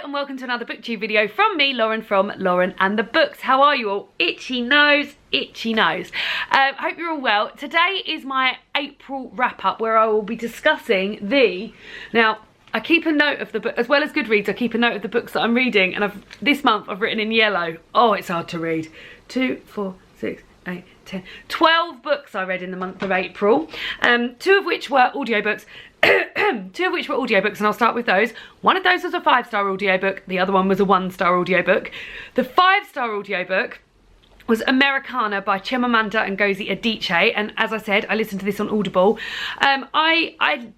and welcome to another booktube video from me, Lauren, from Lauren and the Books. How are you all? Itchy nose, itchy nose. Hope you're all well. Today is my April wrap-up where I will be discussing now I keep a note of the book, as well as Goodreads, I keep a note of the books that I'm reading, and this month I've written in yellow. Oh, it's hard to read. 2, 4, 6, 8, 10, 12 books I read in the month of April, 2 of which were audiobooks. 2 of which were audiobooks, and I'll start with those. One of those was a 5-star audiobook, the other one was a 1-star audiobook. The 5-star audiobook was Americanah by Chimamanda Ngozi Adichie, and as I said, I listened to this on Audible. Americanah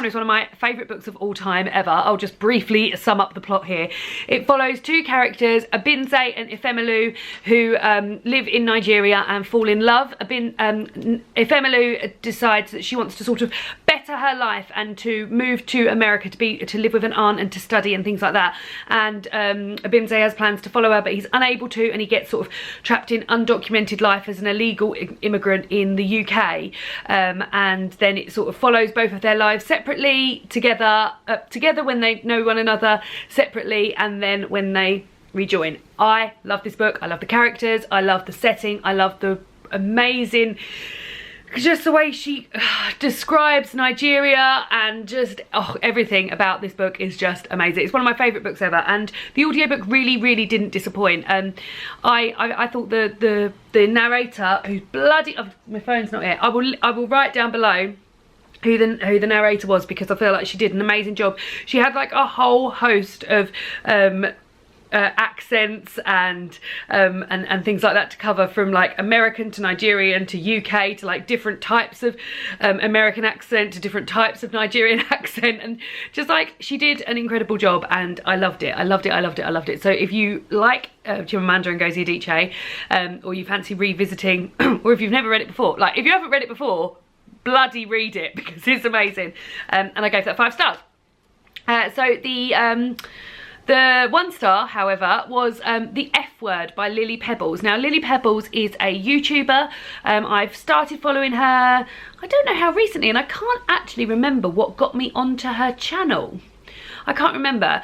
is one of my favourite books of all time ever. I'll just briefly sum up the plot here. It follows 2 characters, Abinze and Ifemelu, who live in Nigeria and fall in love. Ifemelu decides that she wants to sort of better her life and to move to America to live with an aunt and to study and things like that. And Abinze has plans to follow her, but he's unable to, and he gets sort of trapped in undocumented life as an illegal immigrant in the UK. And then it sort of follows both of their lives separately, together when they know one another, separately, and then when they rejoin. I love this book. I love the characters. I love the setting. I love the amazing, just the way she describes Nigeria, and just everything about this book is just amazing. It's one of my favourite books ever, and the audiobook really didn't disappoint. I thought the narrator, who's bloody, my phone's not here, I will write down below who the narrator was, because I feel like she did an amazing job. She had like a whole host of accents and things like that to cover, from like American to Nigerian to UK to like different types of American accent to different types of Nigerian accent, and just like she did an incredible job, and I loved it. I loved it. So if you like Chimamanda Ngozi Adichie, or you fancy revisiting, or if you've never read it before, like if you haven't read it before, bloody read it, because it's amazing. And I gave that 5 stars. So the 1-star, however, was The F Word by Lily Pebbles. Now, Lily Pebbles is a YouTuber. I've started following her, I don't know how recently, and I can't actually remember what got me onto her channel. I can't remember.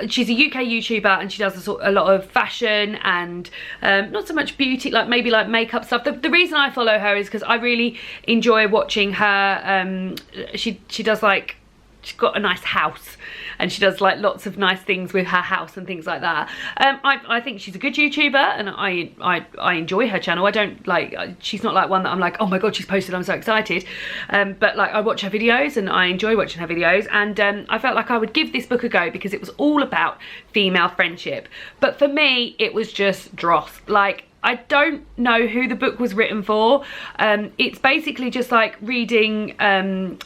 She's a UK YouTuber, and she does a lot of fashion and not so much beauty, like maybe like makeup stuff. The reason I follow her is because I really enjoy watching her. She does like, she's got a nice house, and she does like lots of nice things with her house and things like that. I think she's a good YouTuber, and I enjoy her channel. I don't like, she's not like one that I'm like, oh my god, she's posted, I'm so excited. But like, I watch her videos and I enjoy watching her videos, and I felt like I would give this book a go because it was all about female friendship. But for me, it was just dross. Like, I don't know who the book was written for. It's basically just like reading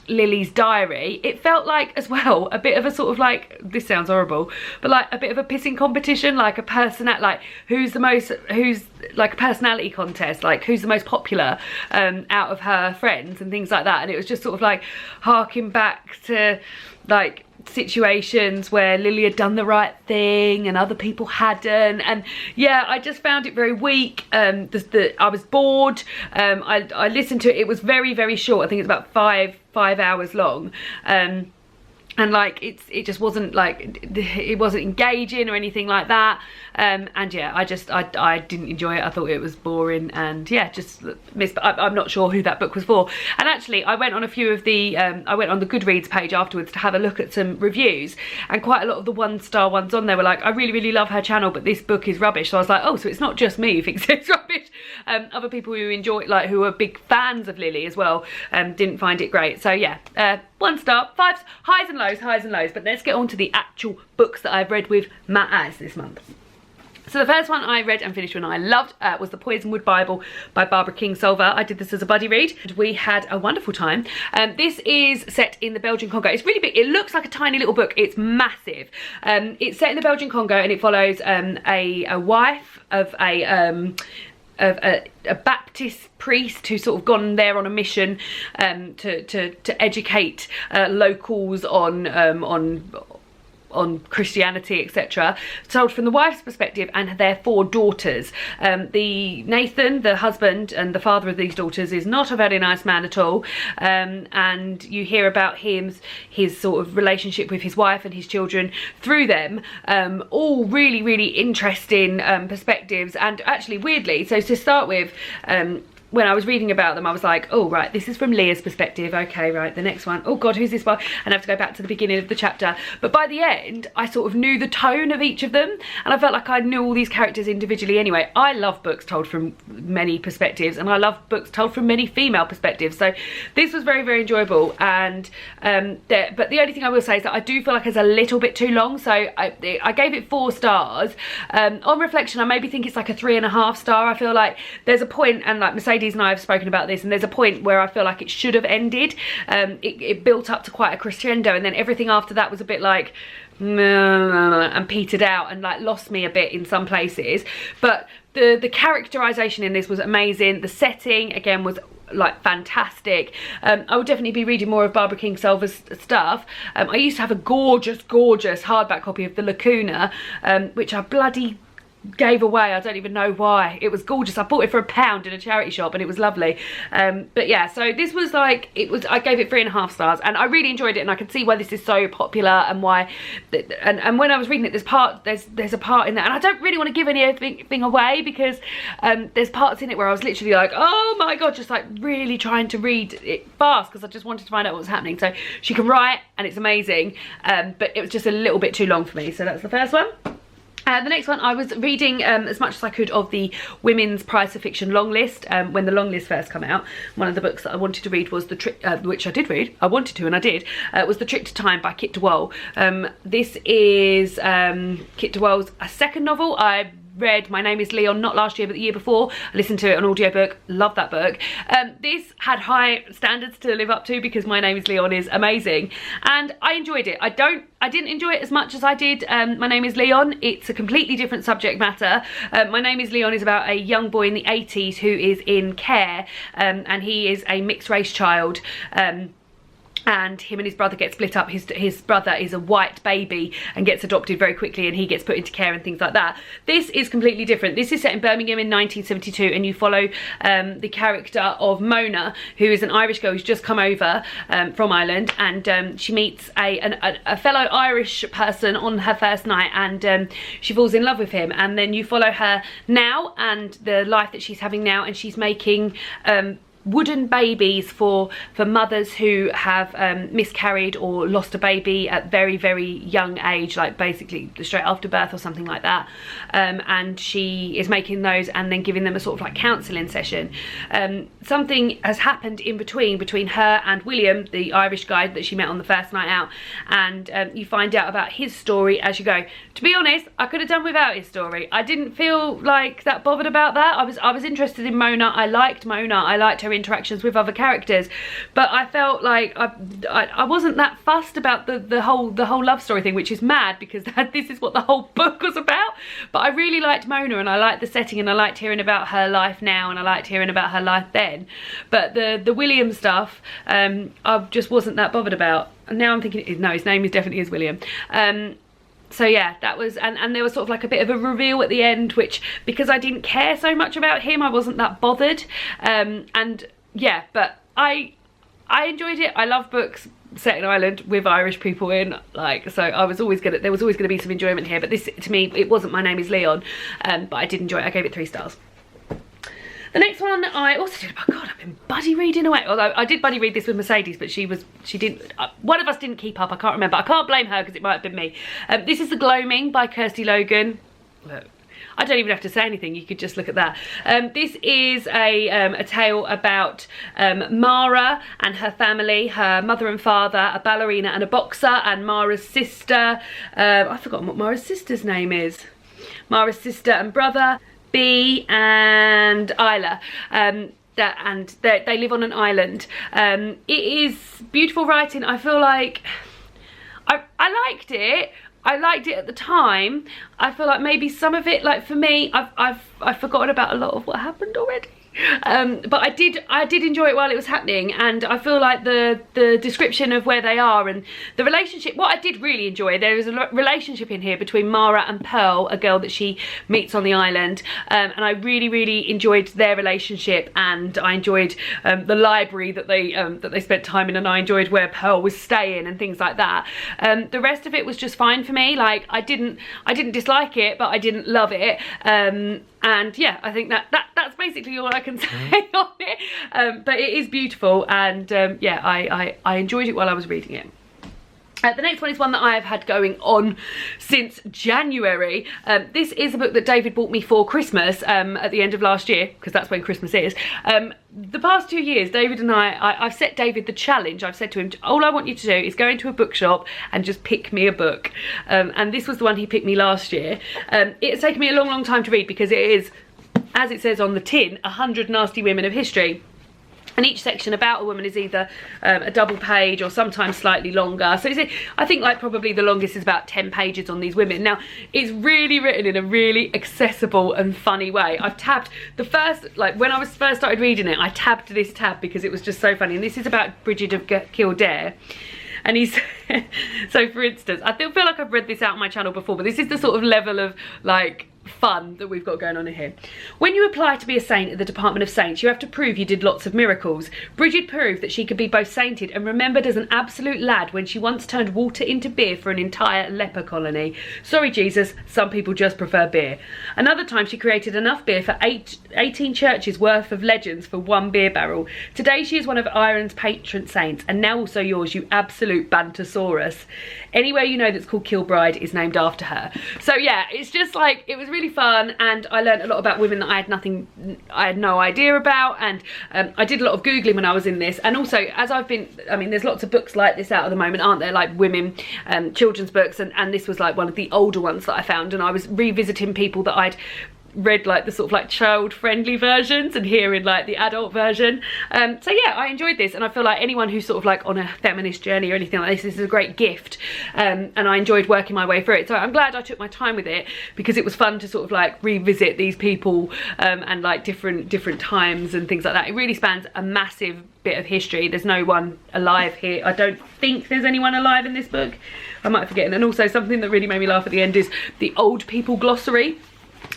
Lily's diary. It felt like, as well, a bit of a sort of like, this sounds horrible, but like a bit of a pissing competition, like a who's like a personality contest, like who's the most popular out of her friends and things like that. And it was just sort of like harking back to like situations where Lily had done the right thing and other people hadn't, and yeah, I just found it very weak. I was bored. I listened to it. It was very short. I think it's about 5 hours long. And like it just wasn't like, it wasn't engaging or anything like that. And yeah, I didn't enjoy it. I thought it was boring, and yeah, just missed. I'm not sure who that book was for. And actually, I went on a few of the I went on the Goodreads page afterwards to have a look at some reviews, and quite a lot of the 1-star ones on there were like, I really love her channel, but this book is rubbish. So I was like, oh, so it's not just me who thinks it's rubbish. Other people who enjoy it, like who are big fans of Lily as well, didn't find it great. So yeah, 1 star, 5 highs and lows. But let's get on to the actual books that I've read with my eyes this month. So the first one I read and finished and I loved was the Poisonwood Bible by Barbara Kingsolver. I did this as a buddy read. We had a wonderful time. This is set in the Belgian Congo. It's really big. It looks like a tiny little book. It's massive. It's set in the Belgian Congo, and it follows a wife of a Baptist priest who's sort of gone there on a mission to educate locals on on Christianity, etc., told from the wife's perspective and their 4 daughters. The Nathan, the husband and the father of these daughters, is not a very nice man at all, and you hear about his sort of relationship with his wife and his children through them. All really, really interesting perspectives, and actually weirdly, so to start with, when I was reading about them, I was like, oh right, this is from Leah's perspective, okay, right, the next one, oh god, who's this one? And I have to go back to the beginning of the chapter. But by the end, I sort of knew the tone of each of them, and I felt like I knew all these characters individually anyway. I love books told from many perspectives, and I love books told from many female perspectives, so this was very, very enjoyable. And but the only thing I will say is that I do feel like it's a little bit too long, so I gave it 4 stars. On reflection, I maybe think it's like a 3.5 star. I feel like there's a point, and like Mercedes and I have spoken about this, and there's a point where I feel like it should have ended. It built up to quite a crescendo, and then everything after that was a bit like and petered out and like lost me a bit in some places. But the characterization in this was amazing. The setting again was like fantastic. I would definitely be reading more of Barbara Kingsolver's stuff. I used to have a gorgeous hardback copy of the Lacuna, which I bloody gave away. I don't even know why. It was gorgeous. I bought it for £1 in a charity shop, and it was lovely. But yeah, so this was like, I gave it 3.5 stars, and I really enjoyed it, and I can see why this is so popular and why. And when I was reading it, there's a part in there, and I don't really want to give anything away, because there's parts in it where I was literally like, oh my god, just like really trying to read it fast because I just wanted to find out what was happening. So she can write, and it's amazing, but it was just a little bit too long for me. So that's the first one. The next one, I was reading as much as I could of the Women's Prize for Fiction long list when the long list first came out. One of the books that I wanted to read was The Trick, which I did read, I wanted to and I did, was The Trick to Time by Kit DeWall. This is Kit DeWall's second novel. I read My Name is Leon not last year but the year before. I listened to it on audiobook, love that book. This had high standards to live up to because My Name is Leon is amazing, and I enjoyed it. I didn't enjoy it as much as I did My Name is Leon. It's a completely different subject matter. My Name is Leon is about a young boy in the 80s who is in care, and he is a mixed race child. And him and his brother get split up. His brother is a white baby and gets adopted very quickly, and he gets put into care and things like that. This is completely different. This is set in Birmingham in 1972, and you follow the character of Mona, who is an Irish girl who's just come over from Ireland, and she meets a fellow Irish person on her first night, and she falls in love with him. And then you follow her now and the life that she's having now, and she's making wooden babies for mothers who have miscarried or lost a baby at very, very young age, like basically straight after birth or something like that. And she is making those and then giving them a sort of like counselling session. Something has happened in between her and William, the Irish guy that she met on the first night out, and you find out about his story as you go. To be honest, I could have done without his story. I didn't feel like that bothered about that. I was interested in Mona. I liked Mona. I liked her interactions with other characters, but I felt like I wasn't that fussed about the whole love story thing, which is mad because this is what the whole book was about. But I really liked Mona, and I liked the setting, and I liked hearing about her life now, and I liked hearing about her life then. But the William stuff, I just wasn't that bothered about. And now I'm thinking, no, his name definitely is William. So yeah, that was, and there was sort of like a bit of a reveal at the end, which, because I didn't care so much about him, I wasn't that bothered. And yeah, but I enjoyed it. I love books set in Ireland with Irish people in, like, so there was always gonna be some enjoyment here. But this, to me, it wasn't My Name is Leon, but I did enjoy it. I gave it 3 stars. The next one I also did, oh god, I've been buddy reading away. Although I did buddy read this with Mercedes, but she didn't, one of us didn't keep up, I can't remember. I can't blame her because it might have been me. This is The Gloaming by Kirsty Logan. Look, I don't even have to say anything, you could just look at that. This is a tale about Mara and her family, her mother and father, a ballerina and a boxer, and Mara's sister. I've forgotten what Mara's sister's name is. Mara's sister and brother, B and Isla, and they live on an island. It is beautiful writing. I feel like I liked it. I liked it at the time. I feel like maybe some of it, like for me, I've forgotten about a lot of what happened already. But I did enjoy it while it was happening, and I feel like the description of where they are and the relationship, what I did really enjoy, there is a relationship in here between Mara and Pearl, a girl that she meets on the island, and I really enjoyed their relationship, and I enjoyed the library that they spent time in, and I enjoyed where Pearl was staying and things like that. The rest of it was just fine for me. Like, I didn't dislike it, but I didn't love it. And yeah, I think that's basically all I can say on it. But it is beautiful, and yeah, I enjoyed it while I was reading it. The next one is one that I have had going on since January. This is a book that David bought me for Christmas at the end of last year, because that's when Christmas is. The past 2 years, David and I've set David the challenge. I've said to him, all I want you to do is go into a bookshop and just pick me a book. And this was the one he picked me last year. It's taken me a long time to read, because it is, as it says on the tin, 100 Nasty Women of History. And each section about a woman is either a double page or sometimes slightly longer. So I think like probably the longest is about 10 pages on these women. Now, it's really written in a really accessible and funny way. I've tabbed the first, like when I first started reading it, I tabbed this tab because it was just so funny. And this is about Bridget of Kildare. And he's, so for instance, I feel like I've read this out on my channel before, but this is the sort of level of like fun that we've got going on in here. When you apply to be a saint at the Department of Saints, you have to prove you did lots of miracles. Bridget proved that she could be both sainted and remembered as an absolute lad when she once turned water into beer for an entire leper colony. Sorry, Jesus, some people just prefer beer. Another time she created enough beer for 18 churches worth of legends for one beer barrel. Today she is one of Ireland's patron saints, and now also yours, you absolute Bantosaurus. Anywhere you know that's called Kilbride is named after her. So yeah, it's just like, it was really fun, and I learned a lot about women that I had no idea about, and I did a lot of Googling when I was in this. And also, as I've been, I mean, there's lots of books like this out at the moment, aren't there, like women children's books, and this was like one of the older ones that I found, and I was revisiting people that I'd read like the sort of like child friendly versions and hearing like the adult version. So yeah, I enjoyed this, and I feel like anyone who's sort of like on a feminist journey or anything like this is a great gift, and I enjoyed working my way through it. So I'm glad I took my time with it, because it was fun to sort of like revisit these people and like different times and things like that. It really spans a massive bit of history. There's no one alive here. I don't think there's anyone alive in this book. I might forget. And also something that really made me laugh at the end is the old people glossary,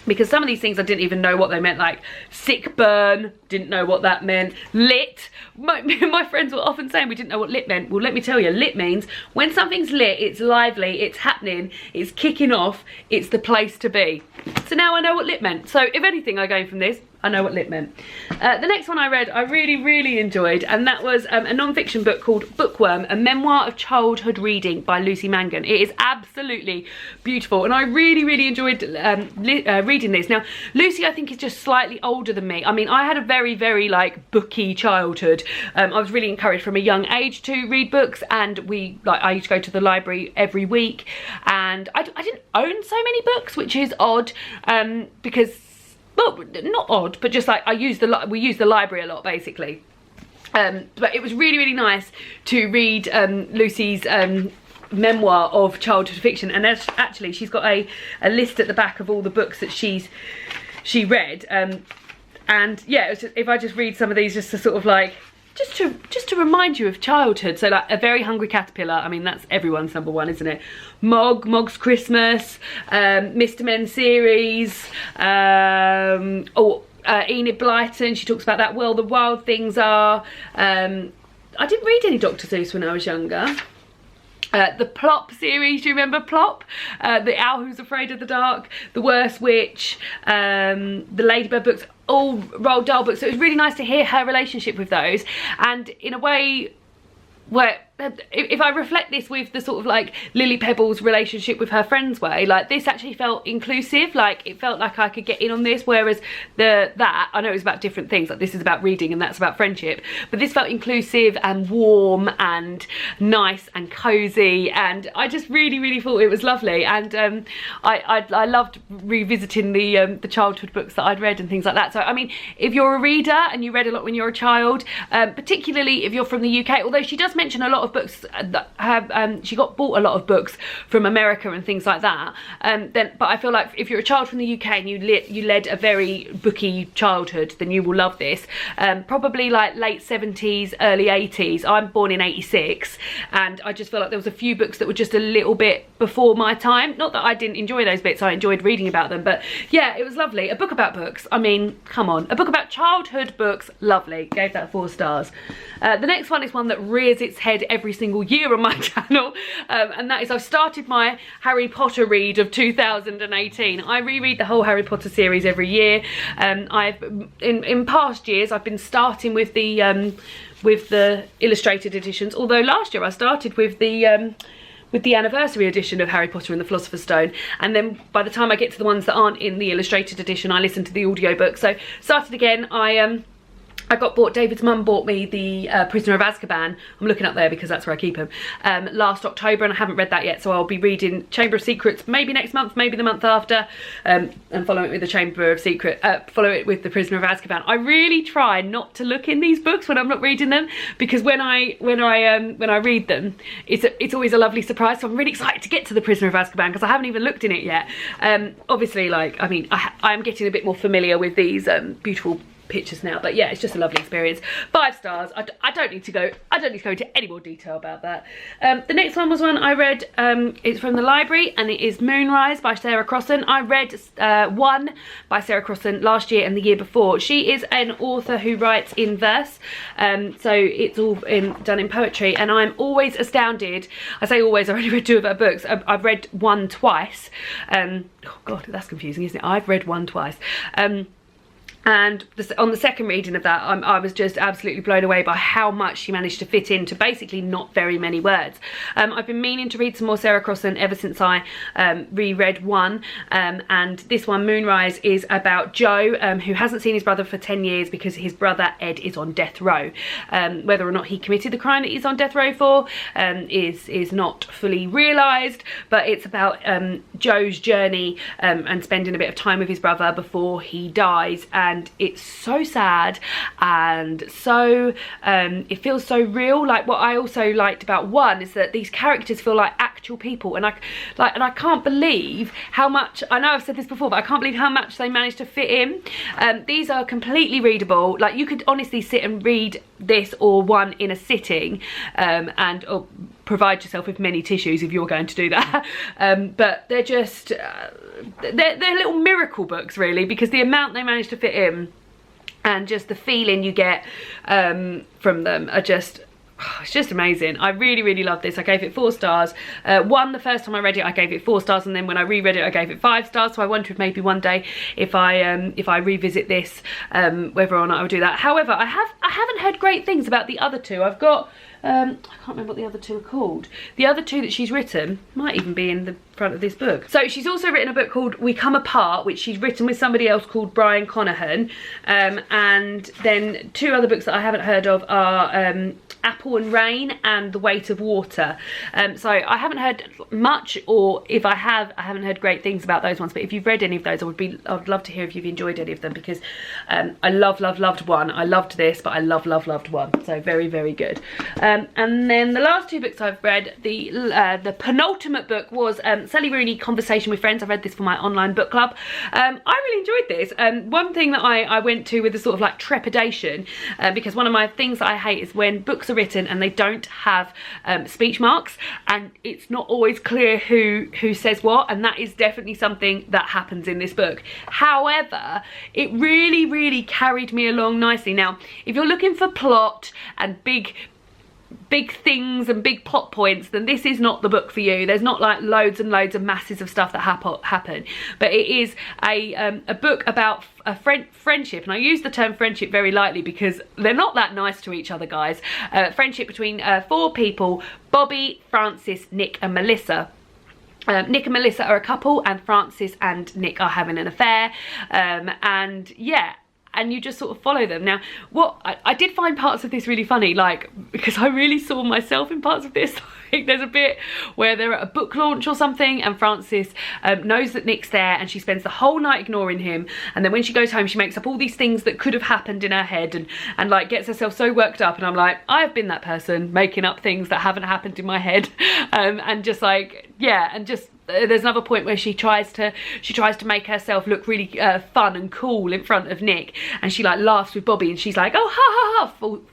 because some of these things I didn't even know what they meant, like sick burn, didn't know what that meant. Lit, my friends were often saying we didn't know what lit meant. Well, let me tell you, lit means when something's lit, it's lively, it's happening, it's kicking off, it's the place to be. So now I know what lit meant. So if anything I gain from this, I know what lit meant. The next one I read I really enjoyed, and that was a non-fiction book called Bookworm, a memoir of childhood reading by Lucy Mangan. It is absolutely beautiful, and I really enjoyed reading this. Now, Lucy I think is just slightly older than me. I mean, I had a very like booky childhood. I was really encouraged from a young age to read books, and I used to go to the library every week, and I didn't own so many books, which is odd, because, well, not odd, but just like we use the library a lot basically. But it was really nice to read Lucy's memoir of childhood fiction, and actually she's got a list at the back of all the books that she read, and yeah, it was just, if I just read some of these just to sort of like just to remind you of childhood. So like A Very Hungry Caterpillar, I mean that's everyone's number one, isn't it? Mog's Christmas, Mr. Men series, Enid Blyton, she talks about that. Well, The Wild Things Are. I didn't read any Dr. Seuss when I was younger. The Plop series, do you remember Plop? The Owl Who's Afraid of the Dark, The Worst Witch, the Ladybird books, all Roald Dahl books. So it was really nice to hear her relationship with those, and in a way where, if I reflect this with the sort of like Lily Pebble's relationship with her friends way, like this actually felt inclusive, like it felt like I could get in on this, whereas that I know it's about different things, like this is about reading and that's about friendship, but this felt inclusive and warm and nice and cozy, and I just really thought it was lovely. And I loved revisiting the childhood books that I'd read and things like that. So I mean, if you're a reader and you read a lot when you're a child, particularly if you're from the UK, although she does mention a lot of of books that have, she got bought a lot of books from America and things like that. But I feel like if you're a child from the UK and you led a very booky childhood, then you will love this. Probably like late 70s, early 80s. I'm born in 86, and I just feel like there was a few books that were just a little bit before my time. Not that I didn't enjoy those bits, I enjoyed reading about them, but yeah, it was lovely. A book about books, I mean, come on. A book about childhood books, lovely. Gave that 4 stars. The next one is one that rears its head every single year on my channel, and that is I've started my Harry Potter read of 2018. I reread the whole Harry Potter series every year. In past years I've been starting with the illustrated editions, although last year I started with the anniversary edition of Harry Potter and the Philosopher's Stone, and then by the time I get to the ones that aren't in the illustrated edition, I listen to the audiobook. So started again. I got bought, David's mum bought me the Prisoner of Azkaban. I'm looking up there because that's where I keep him. Last October, and I haven't read that yet, so I'll be reading Chamber of Secrets maybe next month, maybe the month after, and follow it with the Chamber of Secret. Follow it with the Prisoner of Azkaban. I really try not to look in these books when I'm not reading them, because when I read them, it's always a lovely surprise. So I'm really excited to get to the Prisoner of Azkaban because I haven't even looked in it yet. Obviously, like, I mean, I am getting a bit more familiar with these beautiful pictures now, but yeah, it's just a lovely experience. 5 stars. I don't need to go into any more detail about that. The next one was one I read. It's from the library, and it is Moonrise by Sarah Crossan. I read one by Sarah Crossan last year and the year before. She is an author who writes in verse, so it's all done in poetry, and I'm always astounded. I say always, I've only read 2 of her books. I've read one twice. Oh god, that's confusing, isn't it? I've read one twice. And on the second reading of that, I was just absolutely blown away by how much she managed to fit into basically not very many words. I've been meaning to read some more Sarah Crossan ever since I reread one, and this one, Moonrise, is about Joe, who hasn't seen his brother for 10 years because his brother Ed is on death row. Whether or not he committed the crime that he's on death row for is not fully realised, but it's about Joe's journey and spending a bit of time with his brother before he dies. And it's so sad, and so it feels so real. Like, what I also liked about one is that these characters feel like actual people, and I can't believe how much, I know I've said this before, but I can't believe how much they managed to fit in. These are completely readable. Like, you could honestly sit and read this or one in a sitting, or provide yourself with many tissues if you're going to do that. But they're just they're little miracle books, really, because the amount they manage to fit in and just the feeling you get from them are just, it's just amazing. I really, really love this. I gave it 4 stars. One, the first time I read it, I gave it 4 stars, and then when I reread it, I gave it 5 stars. So I wonder if maybe one day, if I revisit this, whether or not I'll do that. However, I haven't heard great things about the other 2. I've got I can't remember what the other 2 are called. The other 2 that she's written might even be in the front of this book. So she's also written a book called We Come Apart, which she's written with somebody else called Brian Conahan, and then 2 other books that I haven't heard of are Apple and Rain and The Weight of Water. So I haven't heard much, or if I haven't heard great things about those ones, but if you've read any of those, I'd love to hear if you've enjoyed any of them, because I loved one. I loved this, but I loved one. So very, very good. And then the last 2 books I've read, the penultimate book was Sally Rooney, Conversation with Friends. I read this for my online book club. I really enjoyed this. One thing that I went to with a sort of like trepidation, because one of my things that I hate is when books are written and they don't have speech marks, and it's not always clear who says what, and that is definitely something that happens in this book. However, it really, really carried me along nicely. Now, if you're looking for plot and big things and big plot points, then this is not the book for you. There's not like loads and loads of masses of stuff that happen, but it is a book about a friendship, and I use the term friendship very lightly because they're not that nice to each other, guys. Friendship between 4 people: Bobby, Francis, Nick and Melissa. Nick and Melissa are a couple, and Francis and Nick are having an affair, and yeah, and you just sort of follow them. Now, what I did find parts of this really funny, like, because I really saw myself in parts of this. Like, there's a bit where they're at a book launch or something, and Frances knows that Nick's there, and she spends the whole night ignoring him, and then when she goes home she makes up all these things that could have happened in her head, and like gets herself so worked up, and I'm like, I've been that person making up things that haven't happened in my head, and just like, yeah, and just there's another point where she tries to make herself look really fun and cool in front of Nick, and she like laughs with Bobby, and she's like, oh, ha ha ha, full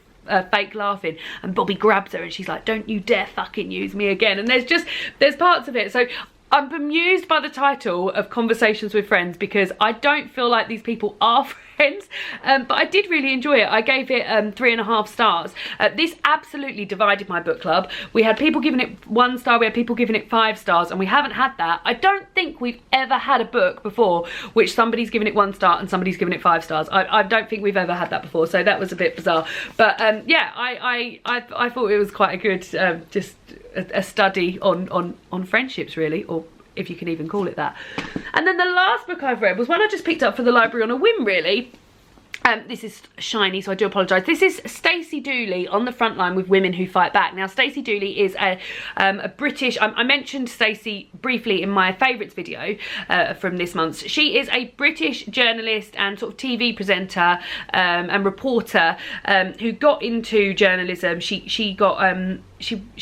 fake laughing, and Bobby grabs her and she's like, don't you dare fucking use me again. And there's parts of it, so I'm bemused by the title of Conversations with Friends, because I don't feel like these people are friends, but I did really enjoy it. I gave it 3.5 stars. This absolutely divided my book club. We had people giving it 1 star, we had people giving it 5 stars, and we haven't had that. I don't think we've ever had a book before which somebody's given it 1 star and somebody's given it 5 stars. I don't think we've ever had that before, so that was a bit bizarre. But yeah, I thought it was quite a good just a study on friendships, really, or if you can even call it that. And then the last book I've read was one I just picked up for the library on a whim, really. This is shiny, so I do apologise. This is Stacey Dooley, On the Frontline with Women Who Fight Back. Now, Stacey Dooley is a British... I mentioned Stacey briefly in my favourites video from this month. She is a British journalist and sort of TV presenter and reporter who got into journalism. She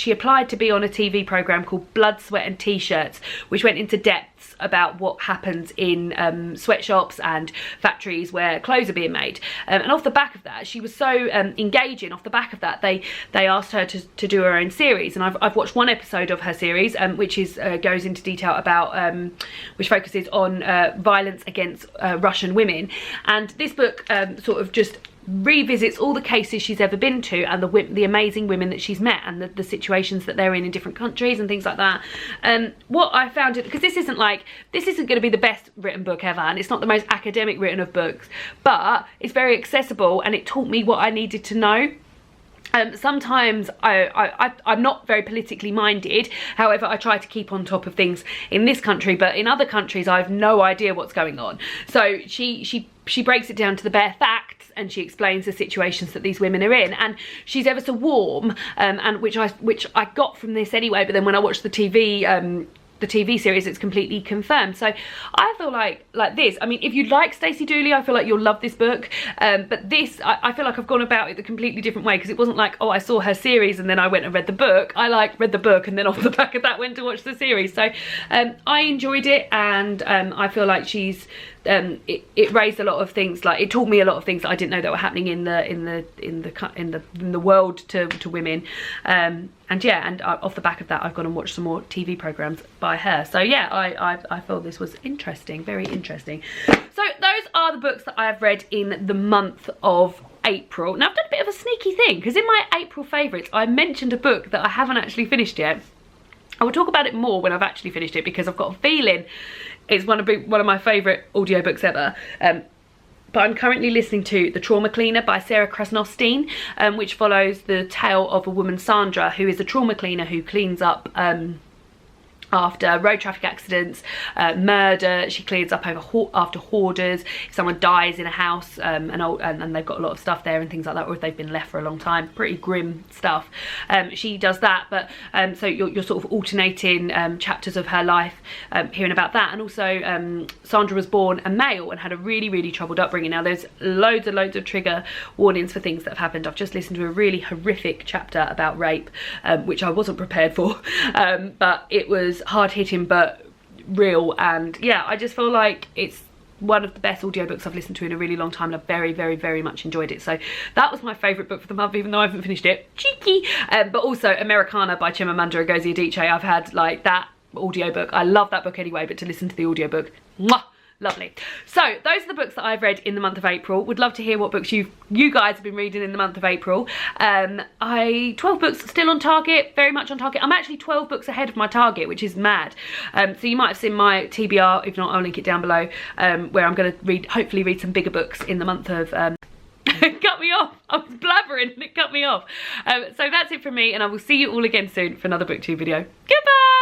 applied to be on a TV programme called Blood, Sweat and T-Shirts, which went into depths about what happens in sweatshops and factories where clothes are being made. And off the back of that, she was so engaging. Off the back of that, they asked her to do her own series. And I've watched 1 episode of her series, which is goes into detail about, which focuses on violence against Russian women. And this book sort of just revisits all the cases she's ever been to, and the amazing women that she's met, and the situations that they're in different countries and things like that. What I found it, because this isn't going to be the best written book ever, and it's not the most academic written of books, but it's very accessible, and it taught me what I needed to know. Sometimes I'm not very politically minded, however I try to keep on top of things in this country, but in other countries I've no idea what's going on. So she breaks it down to the bare facts, and she explains the situations that these women are in, and she's ever so warm, and which I got from this anyway, but then when I watched the TV series, it's completely confirmed. So I feel like this, I mean, if you like Stacey Dooley, I feel like you'll love this book, but this, I feel like I've gone about it a completely different way, because it wasn't like, oh, I saw her series and then I went and read the book. I read the book and then off the back of that went to watch the series. So I enjoyed it, and I feel like she's it raised a lot of things, like it taught me a lot of things that I didn't know that were happening in the world to women, and yeah, and off the back of that I've gone and watched some more TV programs by her. So yeah, I felt this was interesting, very interesting. So those are the books that I have read in the month of April. Now I've done a bit of a sneaky thing, because in my April favourites I mentioned a book that I haven't actually finished yet. I will talk about it more when I've actually finished it, because I've got a feeling it's one of my favourite audiobooks ever. But I'm currently listening to The Trauma Cleaner by Sarah Krasnostein, which follows the tale of a woman, Sandra, who is a trauma cleaner who cleans up after road traffic accidents, murder. She cleans up after hoarders. If someone dies in a house, and they've got a lot of stuff there and things like that, or if they've been left for a long time, pretty grim stuff. She does that, but so you're sort of alternating chapters of her life, hearing about that. And also Sandra was born a male and had a really troubled upbringing. Now there's loads of trigger warnings for things that have happened. I've just listened to a really horrific chapter about rape, which I wasn't prepared for, but it was hard-hitting but real. And yeah, I just feel like it's one of the best audiobooks I've listened to in a really long time, and I've very much enjoyed it. So that was my favourite book for the month, even though I haven't finished it. Cheeky! But also Americanah by Chimamanda Ngozi Adichie. I've had like that audiobook. I love that book anyway, but to listen to the audiobook, mwah! Lovely. So those are the books that I've read in the month of April. Would love to hear what books you guys have been reading in the month of April. 12 books still on target, very much on target. I'm actually 12 books ahead of my target, which is mad. So you might have seen my TBR, if not I'll link it down below, where I'm going to hopefully read some bigger books in the month of it cut me off. I was blabbering and it cut me off. So that's it from me, and I will see you all again soon for another booktube video. Goodbye.